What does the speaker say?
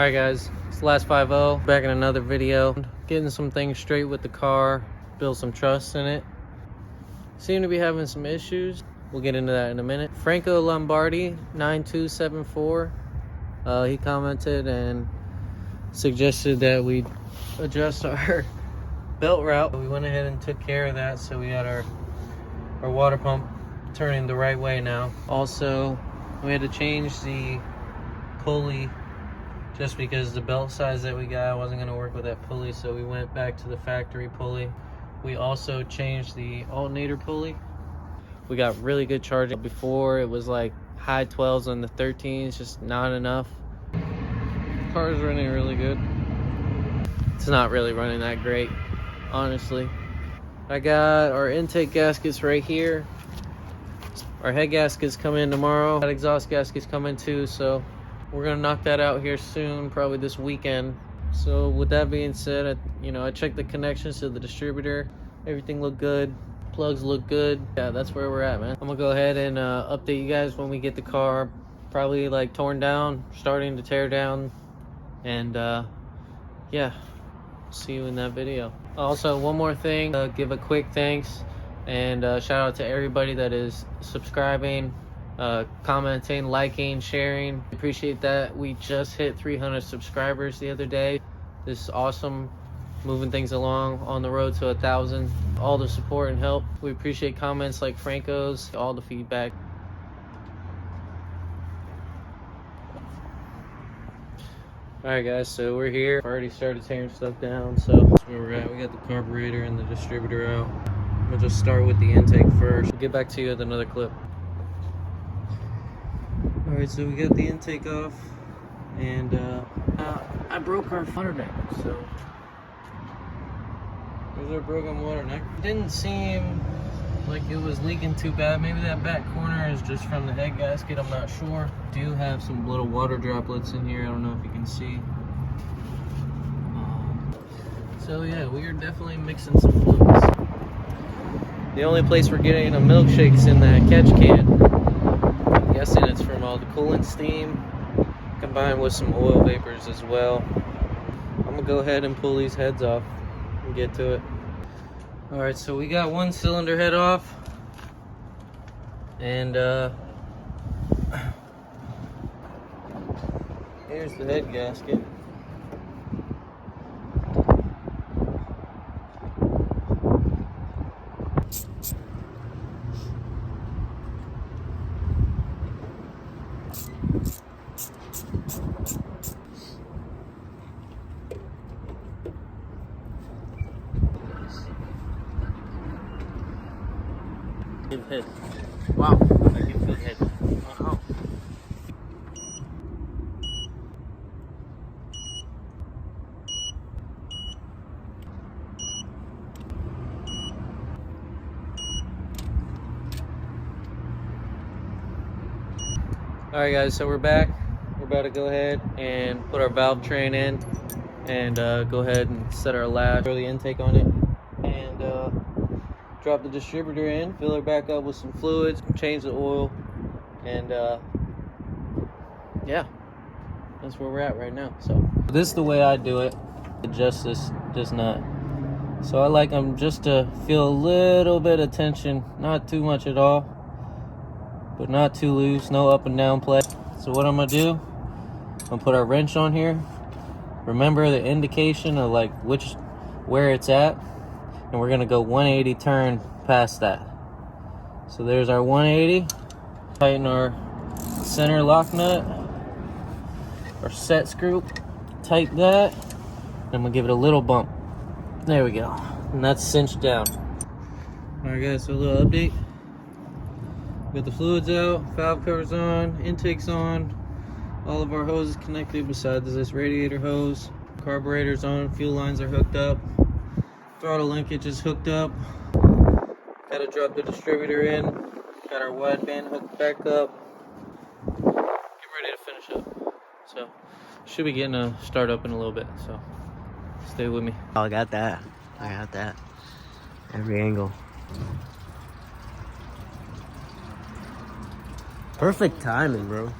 Alright guys, it's last 5-0, back in another video. Getting some things straight with the car, build some trust in it. Seem to be having some issues. We'll get into that in a minute. Franco Lombardi 9274, he commented and suggested that we adjust our belt route. We went ahead and took care of that, so we got our water pump turning the right way now. Also, we had to change the pulley just because the belt size that we got wasn't going to work with that pulley, so we went back to the factory pulley. We also changed the alternator pulley. We got really good charging. Before it was like high 12s on the 13s, just not enough. The car's running really good. It's not really running that great, honestly. I got our intake gaskets right here. Our head gaskets come in tomorrow. That exhaust gaskets come in too, so we're gonna knock that out here soon, probably this weekend. So with that being said, I checked the connections to the distributor. Everything looked good. Plugs look good. Yeah, that's where we're at, man. I'm gonna go ahead and update you guys when we get the car probably like torn down, starting to tear down, and yeah, see you in that video. Also, one more thing, give a quick thanks and shout out to everybody that is subscribing, commenting, liking, sharing. Appreciate that. We just hit 300 subscribers the other day. This is awesome, moving things along on the road to 1,000. All the support and help, we appreciate comments like Franco's, all the feedback. Alright guys, so we're here. Already started tearing stuff down, so that's where we're at. We got the carburetor and the distributor out. We'll just start with the intake first. We'll get back to you with another clip. Alright, so we got the intake off, and I broke our water neck, so there's our broken water neck. It didn't seem like it was leaking too bad. Maybe that back corner is just from the head gasket, I'm not sure. Do have some little water droplets in here, I don't know if you can see. So yeah, we are definitely mixing some fluids. The only place we're getting a milkshake's in that catch can. I'm guessing it's from all the coolant steam combined with some oil vapors as well. I'm gonna go ahead and pull these heads off and get to it. Alright, so we got one cylinder head off, and here's the head gasket. Head. Wow, I can feel head. Wow. Alright guys, so we're back. We're about to go ahead and put our valve train in and go ahead and set our latch, throw the intake on it, and drop the distributor in, fill her back up with some fluids, change the oil, and yeah, that's where we're at right now. So this is the way I do it. Adjust this nut. So I like them just to feel a little bit of tension, not too much at all, but not too loose, no up and down play. So what I'm gonna do, I'm gonna put our wrench on here. Remember the indication of like where it's at. And we're gonna go 180 turn past that. So there's our 180. Tighten our center lock nut, our set screw, tighten that, and I'm gonna give it a little bump. There we go, and that's cinched down. Alright guys, so a little update. Got the fluids out, valve covers on, intake's on, all of our hoses connected besides this radiator hose. Carburetor's on, fuel lines are hooked up. Throttle linkage is hooked up. Gotta drop the distributor in. Got our wideband hooked back up. Get ready to finish up. So, should be getting a start up in a little bit. So, stay with me. Oh, I got that. Every angle. Perfect timing, bro.